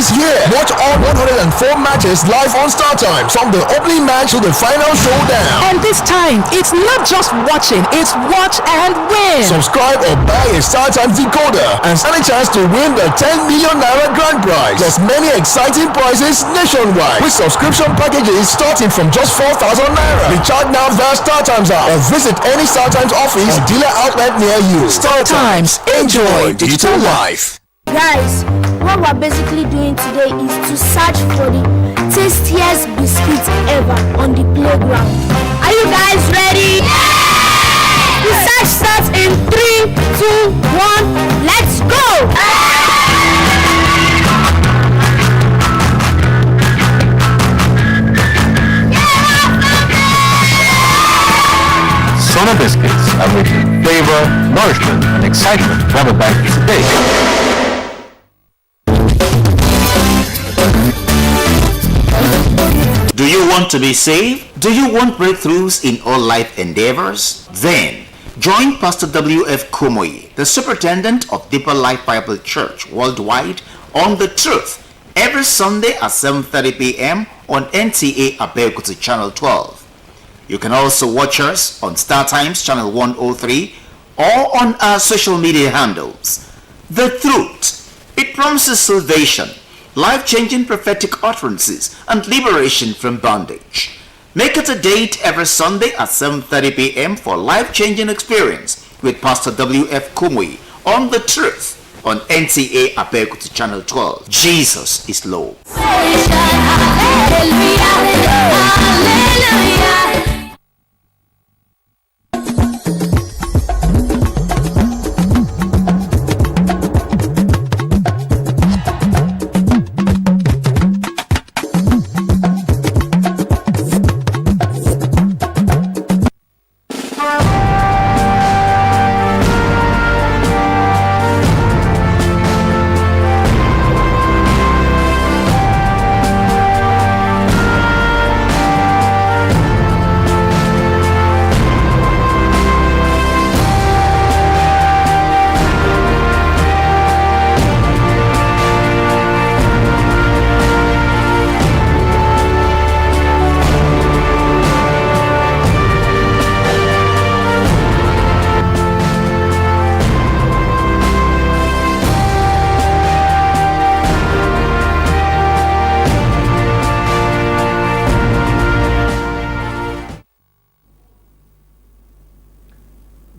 is here. Watch all 104 matches live on Star Times, from the opening match to the final showdown. And this time, it's not just watching, it's watch and win. Subscribe or buy a Star Times decoder and stand a chance to win the 10 million naira grand prize. Plus many exciting prizes nationwide with subscription packages starting from just 4,000 naira. Recharge now via Star Times app or visit any Star Times office or dealer outlet near you. Star Times, enjoy digital life. Guys, what we're basically doing today is to search for the tastiest biscuits ever on the playground. Are you guys ready? Yeah! The search starts in 3, 2, 1, let's go! Sona biscuits are rich in flavor, nourishment, and excitement. Grab a bite today. Do you want to be saved? Do you want breakthroughs in all life endeavors? Then join Pastor W.F. Kumoyi, the superintendent of Deeper Life Bible Church worldwide, on The Truth every Sunday at 7:30 p.m. on NTA Abeokuta Channel 12. You can also watch us on Star Times Channel 103 or on our social media handles. The Truth. It promises salvation, life-changing prophetic utterances, and liberation from bondage. Make it a date every Sunday at 7:30 p.m. for life-changing experience with Pastor W.F. Kumoyi on The Truth on NTA Abeokuta Channel 12. Jesus is Lord.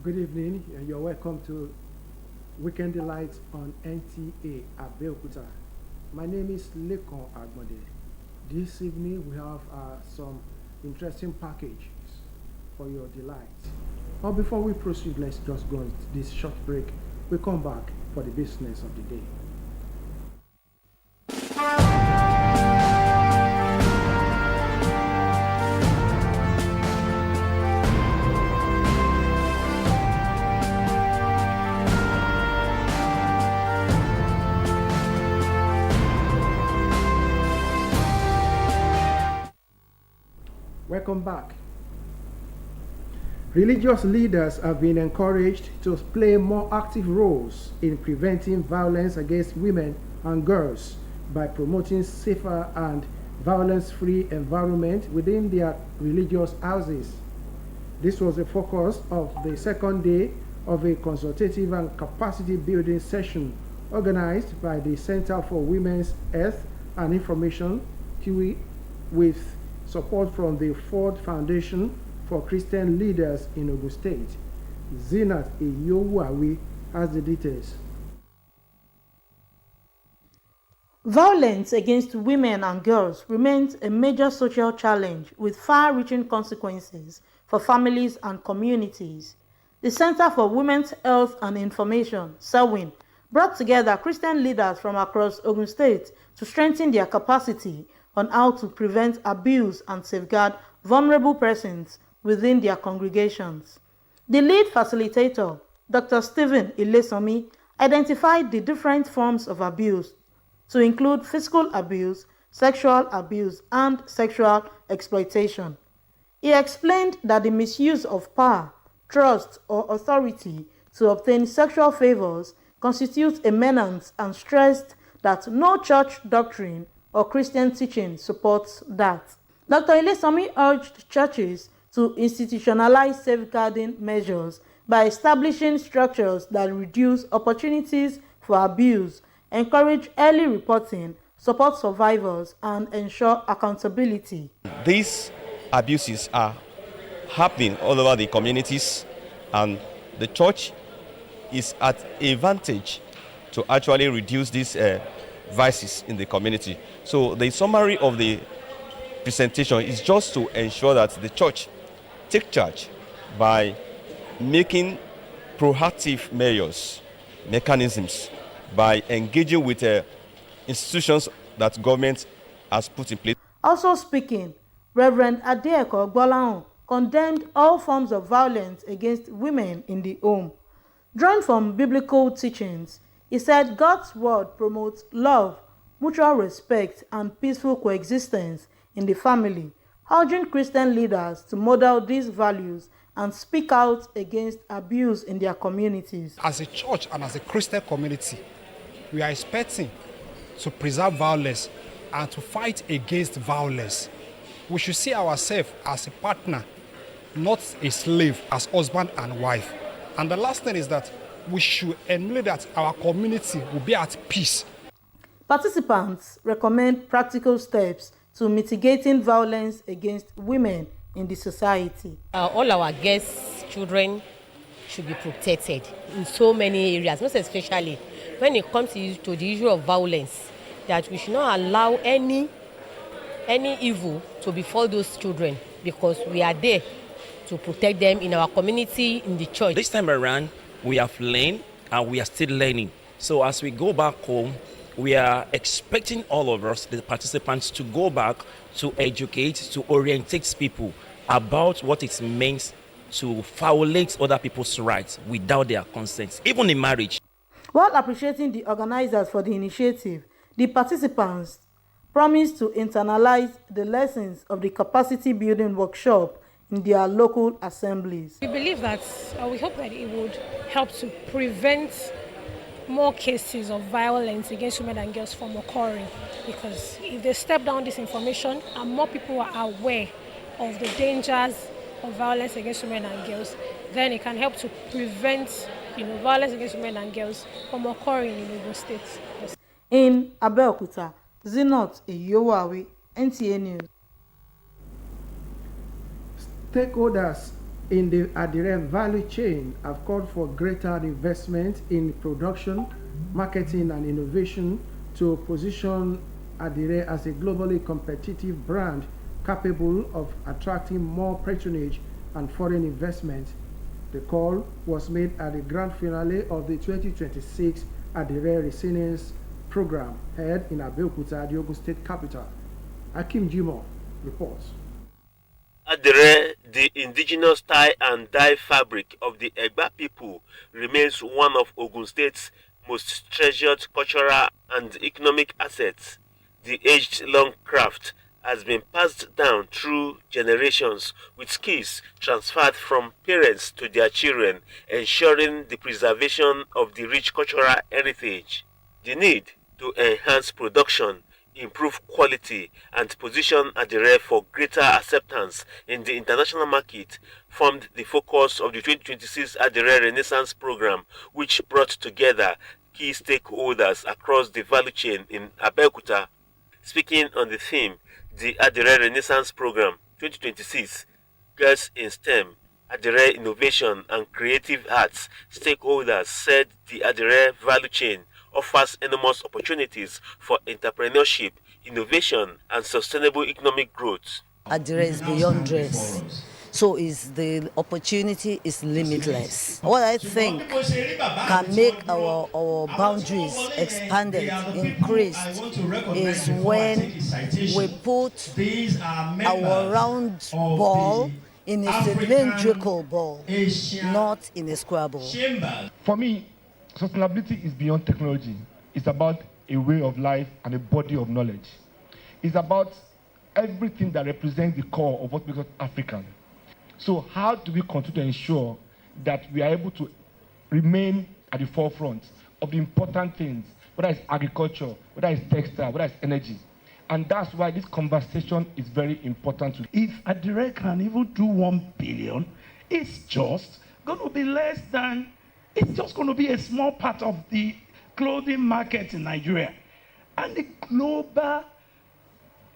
Good evening, and you're welcome to Weekend Delights on NTA Abeokuta. My name is Lekon Agbonde. This evening we have some interesting packages for your delight. But before we proceed, let's just go on this short break. We'll come back for the business of the day. Welcome back. Religious leaders have been encouraged to play more active roles in preventing violence against women and girls by promoting safer and violence-free environment within their religious houses. This was the focus of the second day of a consultative and capacity building session organized by the Center for Women's Health and Information, QE, with support from the Ford Foundation for Christian Leaders in Ogun State. Zinat Iyowuawi has the details. Violence against women and girls remains a major social challenge with far-reaching consequences for families and communities. The Center for Women's Health and Information, CEWIN, brought together Christian leaders from across Ogun State to strengthen their capacity on how to prevent abuse and safeguard vulnerable persons within their congregations. The lead facilitator, Dr. Stephen Ilesomi, identified the different forms of abuse to include physical abuse, sexual abuse, and sexual exploitation. He explained that the misuse of power, trust, or authority to obtain sexual favors constitutes a menace and stressed that no church doctrine or Christian teaching supports that. Dr. Ilesami urged churches to institutionalize safeguarding measures by establishing structures that reduce opportunities for abuse, encourage early reporting, support survivors, and ensure accountability. These abuses are happening all over the communities, and the church is at a vantage to actually reduce these vices in the community. So the summary of the presentation is just to ensure that the church take charge by making proactive mechanisms, by engaging with institutions that government has put in place. Also speaking, Reverend Adeeko Gbolahan condemned all forms of violence against women in the home. Drawing from biblical teachings, he said God's word promotes love, mutual respect, and peaceful coexistence in the family, urging Christian leaders to model these values and speak out against abuse in their communities. As a church and as a Christian community, we are expecting to preserve violence and to fight against violence. We should see ourselves as a partner, not a slave, as husband and wife. And the last thing is that we should emulate that our community will be at peace. Participants recommend practical steps to mitigating violence against women in the society. All our guests' children should be protected in so many areas, most especially when it comes to the issue of violence, that we should not allow any evil to befall those children, because we are there to protect them in our community, in the church. This time around, we have learned and we are still learning. So as we go back home, we are expecting all of us, the participants, to go back to educate, to orientate people about what it means to violate other people's rights without their consent, even in marriage. While appreciating the organizers for the initiative, the participants promised to internalize the lessons of the capacity building workshop in their local assemblies. We believe that, we hope that it would help to prevent more cases of violence against women and girls from occurring, because if they step down this information and more people are aware of the dangers of violence against women and girls, then it can help to prevent violence against women and girls from occurring in Ogun State. Yes. In Abeokuta, Zinot Iyowawe, NTA News. Stakeholders in the Adire value chain have called for greater investment in production, marketing, and innovation to position Adire as a globally competitive brand capable of attracting more patronage and foreign investment. The call was made at the grand finale of the 2026 Adire Resilience Program held in Abeokuta, the Ogun State capital. Akim Jimo reports. Adire, the indigenous tie and dye fabric of the Egba people, remains one of Ogun State's most treasured cultural and economic assets. The aged-long craft has been passed down through generations, with skills transferred from parents to their children, ensuring the preservation of the rich cultural heritage. The need to enhance production, improve quality, and position Adire for greater acceptance in the international market formed the focus of the 2026 Adire Renaissance Program, which brought together key stakeholders across the value chain in Abeokuta. Speaking on the theme, the Adire Renaissance Program 2026, Girls in STEM, Adire Innovation and Creative Arts, stakeholders said the Adire value chain offers enormous opportunities for entrepreneurship, innovation, and sustainable economic growth. Adire is beyond dress, so the opportunity is limitless. What I think can make our boundaries expanded, increased, is when we put our round ball in a cylindrical ball, not in a square ball. For me, sustainability is beyond technology. It's about a way of life and a body of knowledge. It's about everything that represents the core of what makes us African. So how do we continue to ensure that we are able to remain at the forefront of the important things whether it's agriculture, whether it's textile, whether it's energy. And that's why this conversation is very important. If Adire can even do 1 billion, it's just going to be less than, it's just going to be a small part of the clothing market in Nigeria. And the global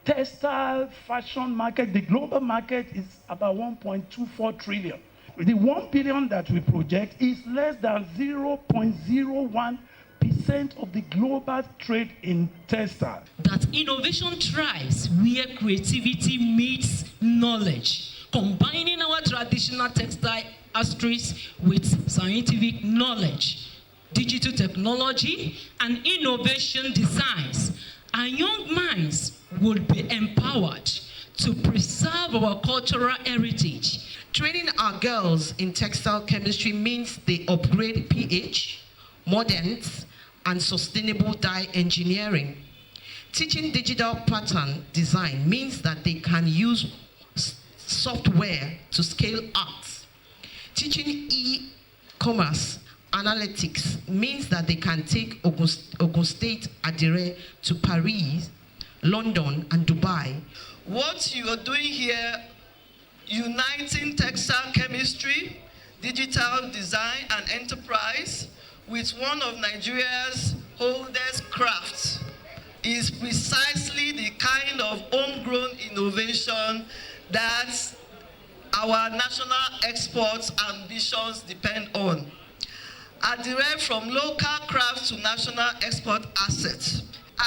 textile fashion market, the global market is about 1.24 trillion. The 1 billion that we project is less than 0.01% of the global trade in textile. That innovation thrives where creativity meets knowledge, combining our traditional textile industries with scientific knowledge, digital technology, and innovation designs. Our young minds will be empowered to preserve our cultural heritage. Training our girls in textile chemistry means they upgrade pH, mordants, and sustainable dye engineering. Teaching digital pattern design means that they can use software to scale art. Teaching e-commerce analytics means that they can take Ogun State Adire to Paris, London, and Dubai. What you are doing here, uniting textile chemistry, digital design, and enterprise with one of Nigeria's oldest crafts, is precisely the kind of homegrown innovation that our national exports ambitions depend on. Adire from local craft to national export assets,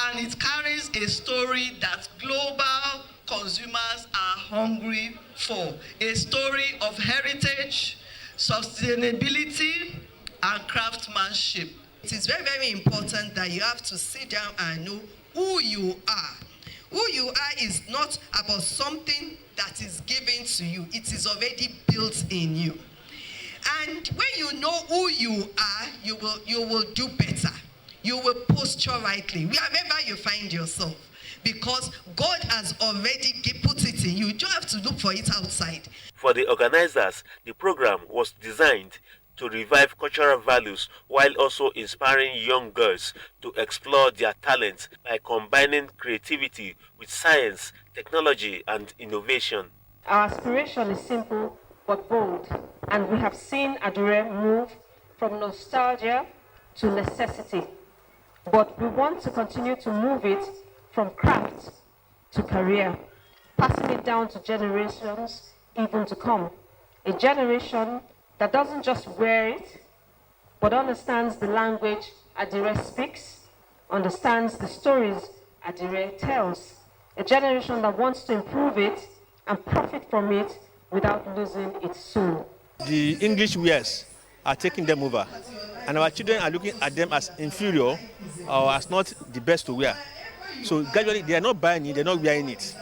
and it carries a story that global consumers are hungry for, a story of heritage, sustainability, and craftsmanship. It is very, very important that you have to sit down and know who you are. Who you are is not about something that is given to you. It is already built in you. And when you know who you are, you will do better. You will posture rightly, wherever you find yourself. Because God has already put it in you. You don't have to look for it outside. For the organizers, the program was designed to revive cultural values while also inspiring young girls to explore their talents by combining creativity with science, technology, and innovation. Our aspiration is simple but bold, and we have seen Adire move from nostalgia to necessity. But we want to continue to move it from craft to career, passing it down to generations even to come. A generation that doesn't just wear it, but understands the language Adire speaks, understands the stories Adire tells. A generation that wants to improve it and profit from it without losing its soul. The English wears are taking them over, and our children are looking at them as inferior or as not the best to wear. So gradually they are not buying it, they're not wearing it.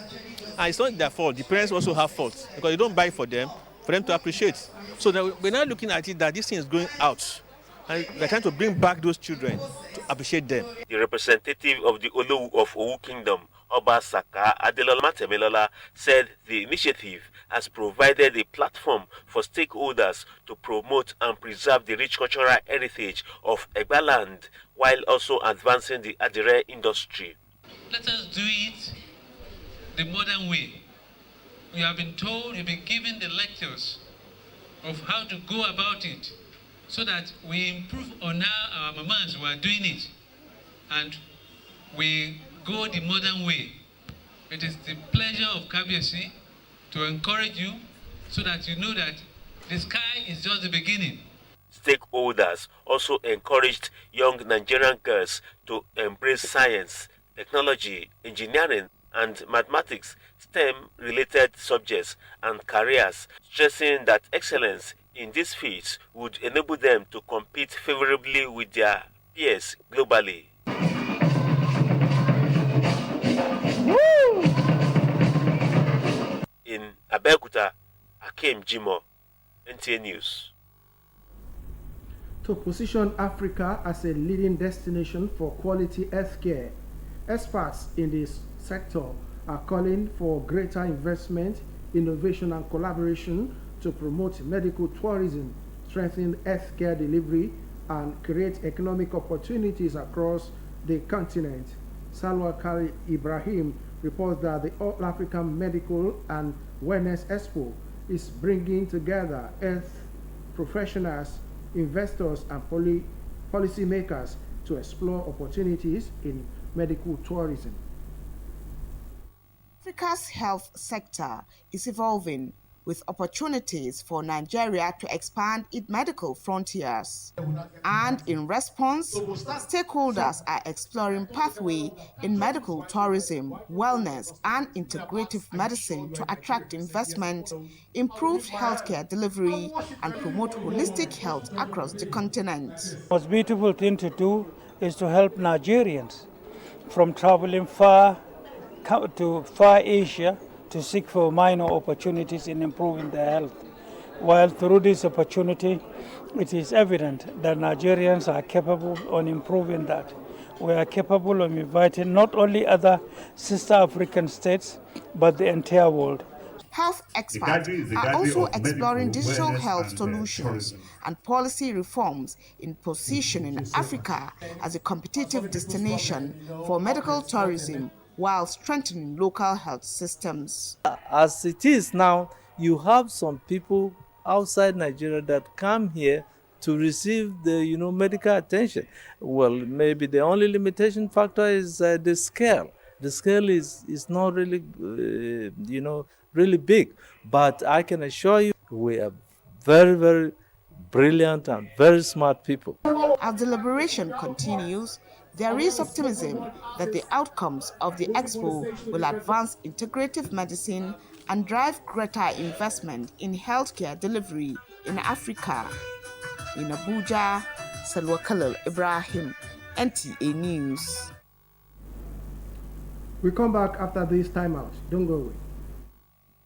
And it's not their fault, the parents also have fault because they don't buy for them to appreciate. So we're now looking at it that this thing is going out, and we're trying to bring back those children to appreciate them. The representative of the Olowu of Owu Kingdom, Oba Saka Adelola Temelola, said the initiative has provided a platform for stakeholders to promote and preserve the rich cultural heritage of Egba land while also advancing the Adire industry. Let us do it the modern way. We have been told, we've been given the lectures of how to go about it so that we improve on how our mamas were doing it and we go the modern way. It is the pleasure of KBSC to encourage you so that you know that the sky is just the beginning. Stakeholders also encouraged young Nigerian girls to embrace science, technology, engineering, and mathematics, STEM-related subjects and careers, stressing that excellence in these fields would enable them to compete favorably with their peers globally. In Abeokuta, Akim Jimo, NTA News. To position Africa as a leading destination for quality healthcare, experts in this sector are calling for greater investment, innovation, and collaboration to promote medical tourism, strengthen healthcare delivery, and create economic opportunities across the continent. Salwa Kali Ibrahim reports that the All African Medical and Wellness Expo is bringing together health professionals, investors, and policymakers to explore opportunities in medical tourism. Africa's health sector is evolving, with opportunities for Nigeria to expand its medical frontiers. And in response, stakeholders are exploring pathways in medical tourism, wellness, and integrative medicine to attract investment, improve healthcare delivery, and promote holistic health across the continent. The most beautiful thing to do is to help Nigerians from traveling far to far Asia to seek for minor opportunities in improving their health. While through this opportunity, it is evident that Nigerians are capable of improving that. We are capable of inviting not only other sister African states, but the entire world. Health experts are also exploring digital health solutions and policy reforms in positioning Africa as a competitive destination for medical tourism while strengthening local health systems. As it is now, you have some people outside Nigeria that come here to receive the medical attention. Well, maybe the only limitation factor is the scale. The scale is not really, really big. But I can assure you, we are very, very brilliant and very smart people. As the deliberation continues, there is optimism that the outcomes of the expo will advance integrative medicine and drive greater investment in healthcare delivery in Africa. In Abuja, Salwa Khalil Ibrahim, NTA News. We come back after this timeout. Don't go away.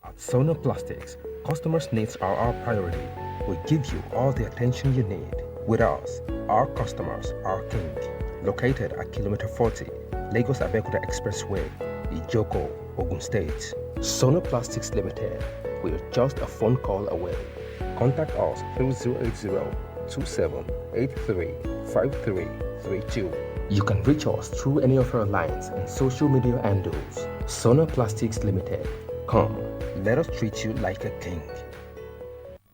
At Sona Plastics, customers' needs are our priority. We give you all the attention you need. With us, our customers are king. Located at Kilometer 40, Lagos Abeokuta Expressway, Ijoko, Ogun State. Sona Plastics Limited. We're just a phone call away. Contact us through 080-2783-5332. You can reach us through any of our lines and social media handles. Sona Plastics Limited. Come, let us treat you like a king.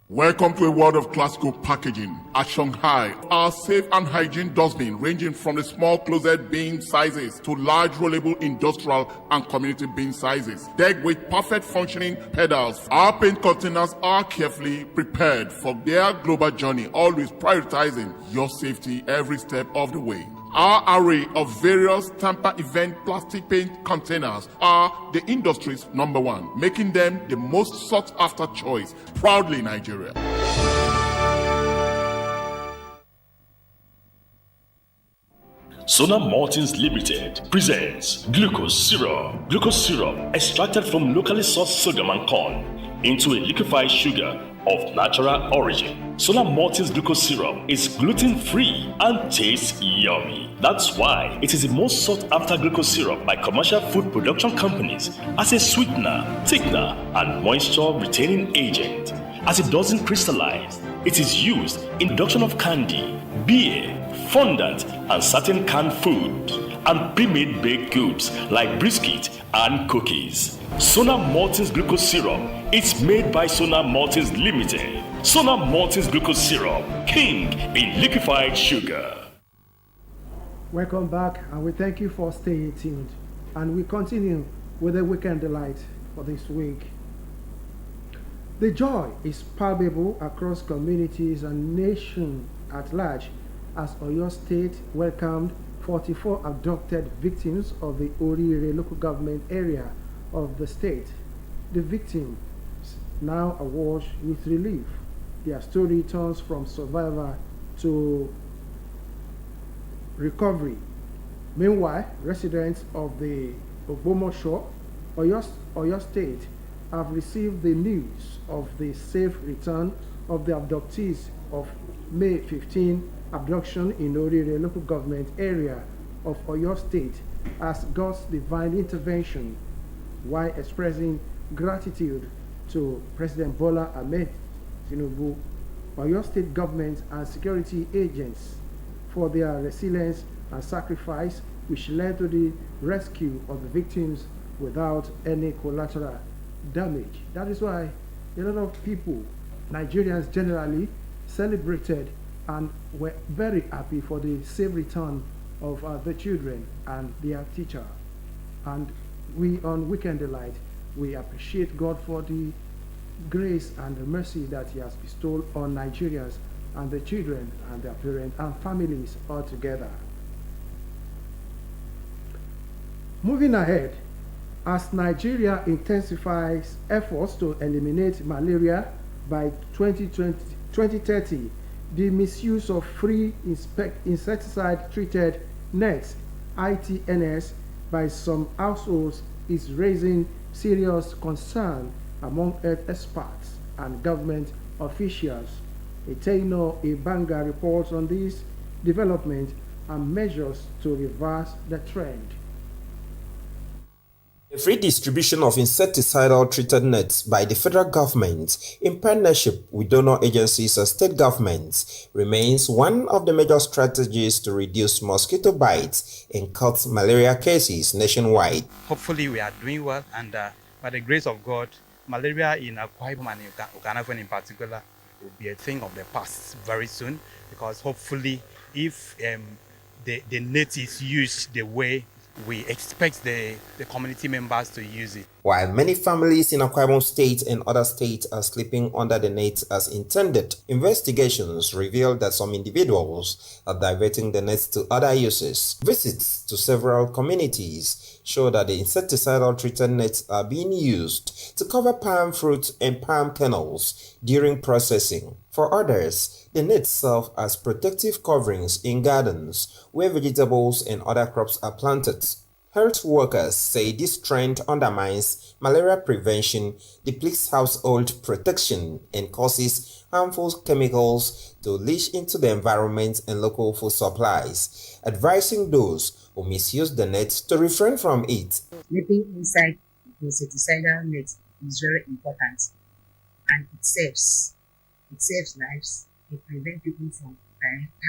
Welcome to a world of classical packaging. At Shanghai, our safe and hygiene dustbin ranging from the small closet bin sizes to large rollable industrial and community bin sizes. Decked with perfect functioning pedals, our paint containers are carefully prepared for their global journey, always prioritizing your safety every step of the way. Our array of various Tampa event plastic paint containers are the industry's #1, making them the most sought after choice. Proudly Nigeria. Sona Maltings Limited presents glucose syrup. Glucose syrup extracted from locally sourced sorghum and corn into a liquefied sugar of natural origin. Sona Maltings glucose syrup is gluten-free and tastes yummy. That's why it is the most sought-after glucose syrup by commercial food production companies as a sweetener, thickener, and moisture-retaining agent. As it doesn't crystallize, it is used in production of candy, beer, fondant, and certain canned food, and pre-made baked goods like biscuit and cookies. Sona Maltings glucose syrup is made by Sona Maltings Limited. Sona Maltings glucose syrup, king in liquefied sugar. Welcome back, and we thank you for staying tuned. And we continue with the weekend delight for this week. The joy is palpable across communities and nation at large as Oyo State welcomed 44 abducted victims of the Orire local government area of the state. The victims, now awash with relief, their story turns from survivor to recovery. Meanwhile, residents of the Ogbomoso, Oyo State, have received the news of the safe return of the abductees of May 15 abduction in Orire local government area of Oyo State as God's divine intervention, while expressing gratitude to President Bola Ahmed Tinubu, Oyo State government and security agents for their resilience and sacrifice which led to the rescue of the victims without any collateral damage. That is why a lot of people, Nigerians generally, celebrated and were very happy for the safe return of the children and their teacher. And we on Weekend Delight, we appreciate God for the grace and the mercy that He has bestowed on Nigerians and the children and their parents and families altogether. Moving ahead, as Nigeria intensifies efforts to eliminate malaria by 2030, the misuse of free insecticide-treated nets, ITNS, by some households is raising serious concern among health experts and government officials. Etaino Ibanga reports on this development and measures to reverse the trend. The free distribution of insecticidal treated nets by the federal government in partnership with donor agencies and state governments remains one of the major strategies to reduce mosquito bites and cut malaria cases nationwide. Hopefully we are doing well, and by the grace of God, malaria in Akwa Ibom and Okanagan in particular will be a thing of the past very soon, because hopefully if the net is used the way we expect the community members to use it. While many families in Akwa Ibom State and other states are sleeping under the nets as intended, investigations reveal that some individuals are diverting the nets to other uses. Visits to several communities show that the insecticidal treated nets are being used to cover palm fruit and palm kernels during processing. For others, the nets serve as protective coverings in gardens where vegetables and other crops are planted. Health workers say this trend undermines malaria prevention, depletes household protection, and causes harmful chemicals to leach into the environment and local food supplies, advising those who misuse the net to refrain from it. Sleeping inside the insecticidal net is very important, and it saves lives. It prevents people from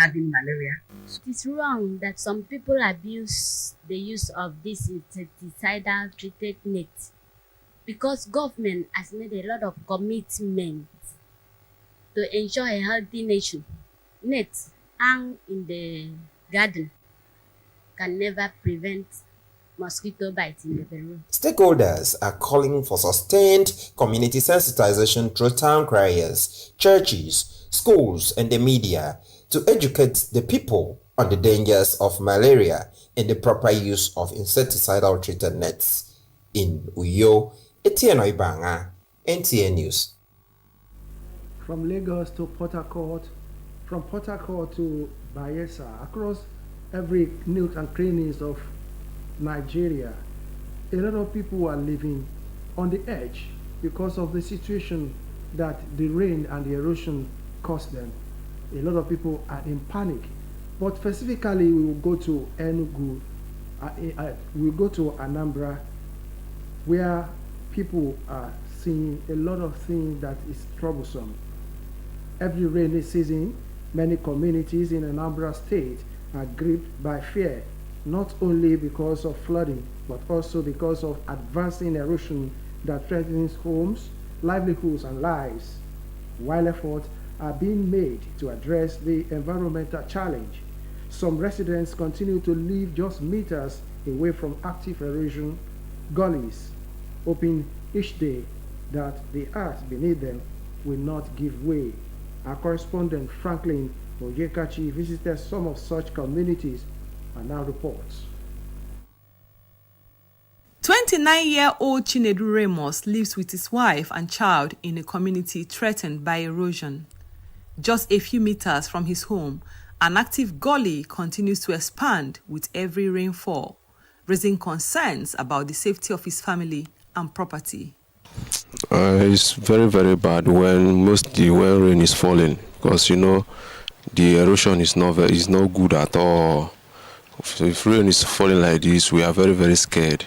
having malaria. It is wrong that some people abuse the use of this insecticidal treated net, because government has made a lot of commitments to ensure a healthy nation. Nets hung in the garden can never prevent mosquito bites in the bedroom. Stakeholders are calling for sustained community sensitization through town criers, churches, schools, and the media to educate the people on the dangers of malaria and the proper use of insecticidal treated nets. In Uyo, Etienne Ibanga, NTA News. From Lagos to Port Harcourt, from Port Harcourt to Bayelsa, across every nook and crannies of Nigeria, a lot of people are living on the edge because of the situation that the rain and the erosion caused them. A lot of people are in panic. But specifically, we will go to Enugu, we will go to Anambra, where people are seeing a lot of things that is troublesome. Every rainy season, many communities in Anambra State are gripped by fear, not only because of flooding, but also because of advancing erosion that threatens homes, livelihoods, and lives. While efforts are being made to address the environmental challenge, some residents continue to live just meters away from active erosion gullies, hoping each day that the earth beneath them will not give way. Our correspondent Franklin Oyekachi visited some of such communities and now reports. 29-year-old Chinedu Ramos lives with his wife and child in a community threatened by erosion. Just a few meters from his home, an active gully continues to expand with every rainfall, raising concerns about the safety of his family and property. It's very, very bad when rain is falling, because the erosion is not good at all. If rain is falling like this, we are very, very scared.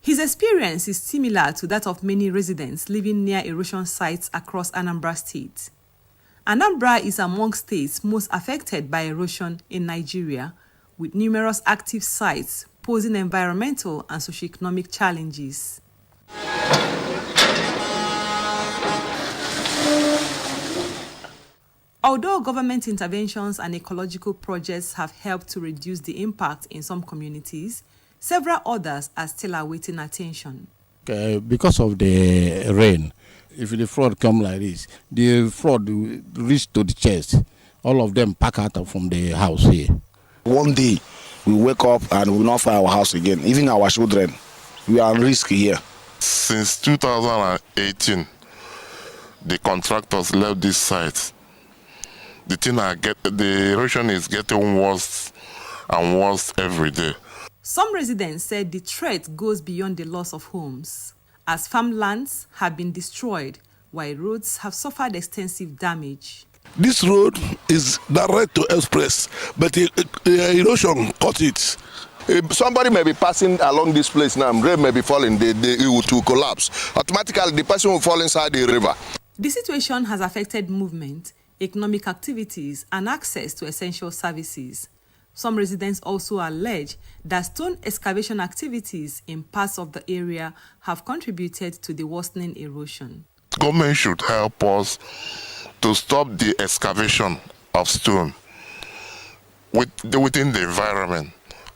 His experience is similar to that of many residents living near erosion sites across Anambra State. Anambra is among states most affected by erosion in Nigeria, with numerous active sites posing environmental and socioeconomic challenges. Although government interventions and ecological projects have helped to reduce the impact in some communities, several others are still awaiting attention. Because of the rain, if the flood come like this, the flood will reach to the chest. All of them pack out from the house here. One day, we wake up and we will not find our house again. Even our children, we are at risk here. Since 2018, the contractors left this site. The erosion is getting worse and worse every day. Some residents said the threat goes beyond the loss of homes, as farmlands have been destroyed while roads have suffered extensive damage. This road is direct to express, but the erosion cut it. If somebody may be passing along this place now, rain may be falling, it will collapse. Automatically, the person will fall inside the river. The situation has affected movement, economic activities, and access to essential services. Some residents also allege that stone excavation activities in parts of the area have contributed to the worsening erosion. Government should help us to stop the excavation of stone within the environment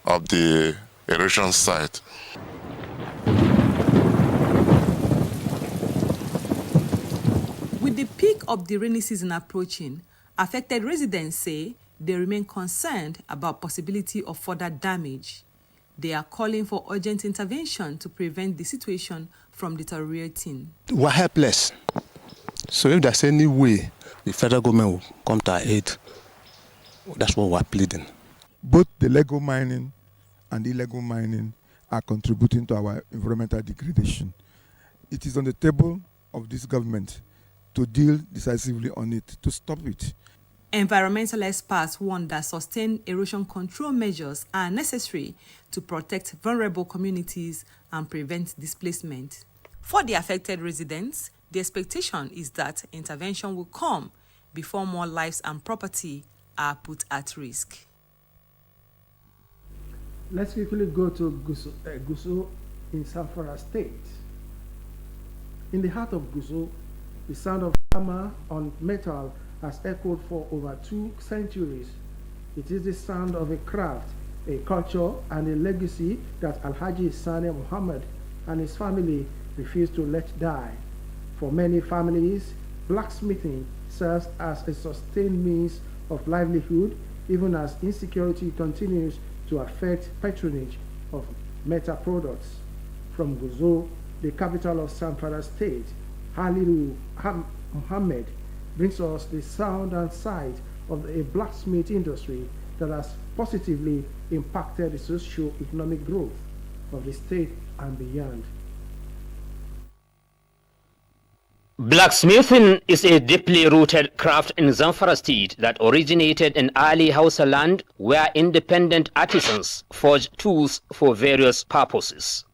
of the erosion site. With the peak of the rainy season approaching, affected residents say they remain concerned about possibility of further damage. They are calling for urgent intervention to prevent the situation from deteriorating. We're helpless. So if there's any way the federal government will come to our aid, that's what we're pleading. Both the legal mining and illegal mining are contributing to our environmental degradation. It is on the table of this government to deal decisively on it, to stop it. Environmental experts warn that sustained erosion control measures are necessary to protect vulnerable communities and prevent displacement. For the affected residents, the expectation is that intervention will come before more lives and property are put at risk. Let's quickly go to Gusau in Zamfara State. In the heart of Gusau, the sound of hammer on metal has echoed for over 2 centuries. It is the sound of a craft, a culture, and a legacy that Alhaji Sani Muhammad and his family refuse to let die. For many families, blacksmithing serves as a sustained means of livelihood, even as insecurity continues to affect patronage of metal products. From Gusau, the capital of Zamfara State, Haliru Muhammad brings us the sound and sight of a blacksmith industry that has positively impacted the socio-economic growth of the state and beyond. Blacksmithing is a deeply rooted craft in Zamfara State that originated in early Hausa land, where independent artisans forged tools for various purposes.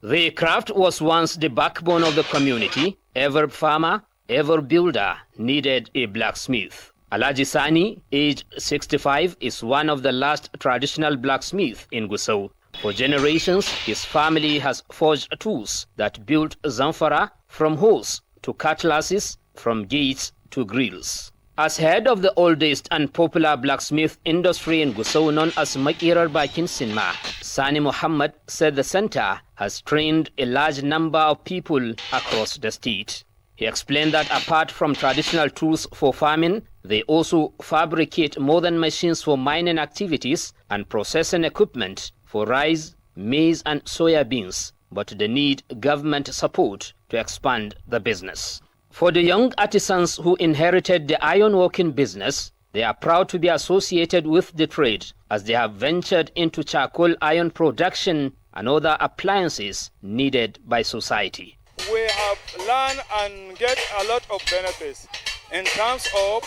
The craft was once the backbone of the community. Every farmer, every builder needed a blacksmith. Alhaji Sani, aged 65, is one of the last traditional blacksmiths in Gusau. For generations, his family has forged tools that built Zamfara, from hoes to cutlasses, from gates to grills. As head of the oldest and popular blacksmith industry in Gusau, known as Makirar Bakin Sinma, Sani Muhammad said the center has trained a large number of people across the state. He explained that apart from traditional tools for farming, they also fabricate modern machines for mining activities and processing equipment for rice, maize and soya beans, but they need government support to expand the business. For the young artisans who inherited the ironworking business, they are proud to be associated with the trade, as they have ventured into charcoal iron production and other appliances needed by society. We have learned and get a lot of benefits in terms of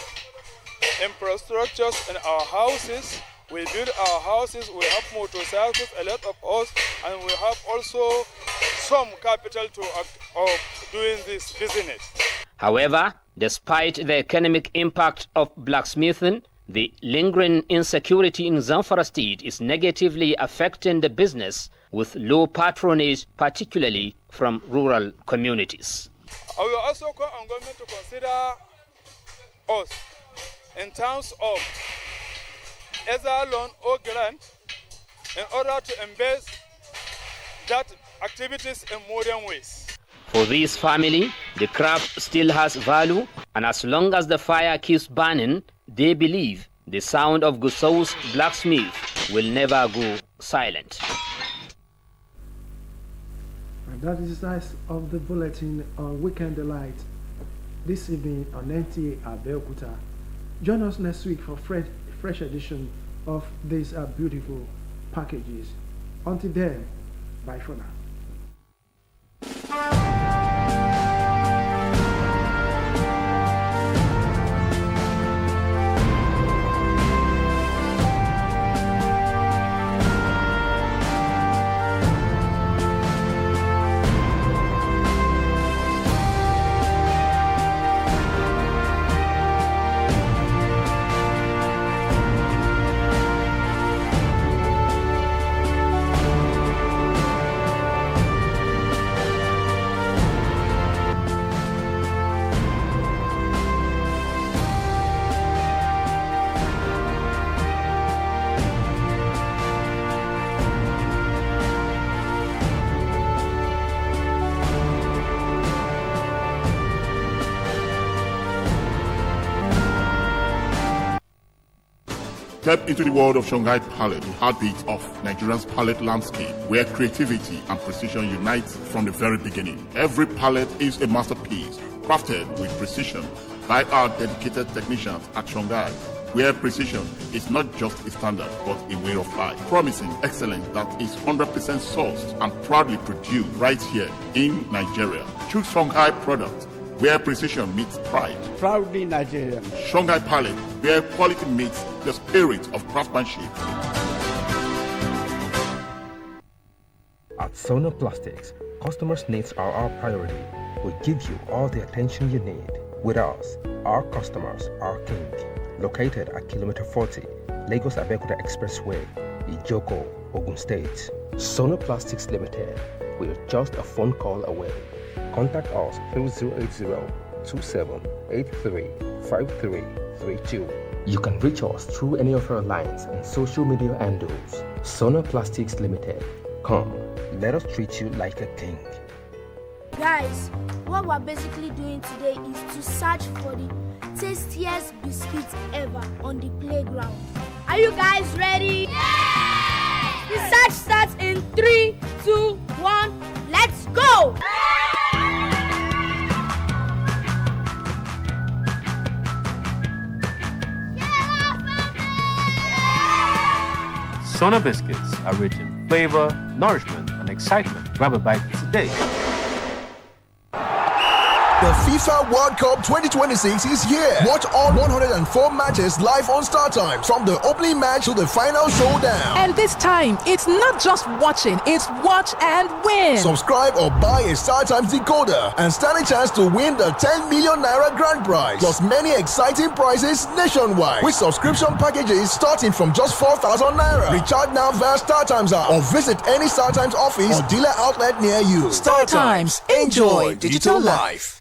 infrastructures in our houses. We build our houses, we have motorcycles, a lot of us, and we have also some capital to doing this business. However, despite the economic impact of blacksmithing, the lingering insecurity in Zamfara State is negatively affecting the business with low patronage, particularly from rural communities. I will also call on government to consider us in terms of either loan or grant in order to embed that activities in modern ways. For this family, the craft still has value, and as long as the fire keeps burning, they believe the sound of Gusau's blacksmith will never go silent. And that is the size of the bulletin on Weekend Delight this evening on NTA Abeokuta. Join us next week for fresh edition of these beautiful packages. Until then, bye for now. Step into the world of Shanghai Palette, the heartbeat of Nigeria's palette landscape, where creativity and precision unite from the very beginning. Every palette is a masterpiece, crafted with precision by our dedicated technicians at Shanghai, where precision is not just a standard, but a way of life. Promising excellence that is 100% sourced and proudly produced right here in Nigeria. Choose Shanghai products, where precision meets pride. Proudly Nigerian. Shanghai Palette, where quality meets the spirit of craftsmanship. At Sona Plastics, customers' needs are our priority. We give you all the attention you need. With us, our customers are king. Located at kilometer 40, Lagos Abeokuta Expressway, Ijoko, Ogun State. Sona Plastics Limited, we're just a phone call away. Contact us through 080-2783-5332. You can reach us through any of our lines and social media handles. Sona Plastics Limited. Come, let us treat you like a king. Guys, what we're basically doing today is to search for the tastiest biscuits ever on the playground. Are you guys ready? Yeah! The search starts in 3, 2, 1, let's go! Sona biscuits are rich in flavor, nourishment, and excitement. Grab a bite today. The FIFA World Cup 2026 is here. Watch all 104 matches live on Star Times, from the opening match to the final showdown. And this time, it's not just watching, it's watch and win. Subscribe or buy a Star Times decoder and stand a chance to win the 10 million naira grand prize, plus many exciting prizes nationwide with subscription packages starting from just 4,000 naira. Recharge now via Star Times app or visit any Star Times office or dealer outlet near you. Star Times, enjoy digital life.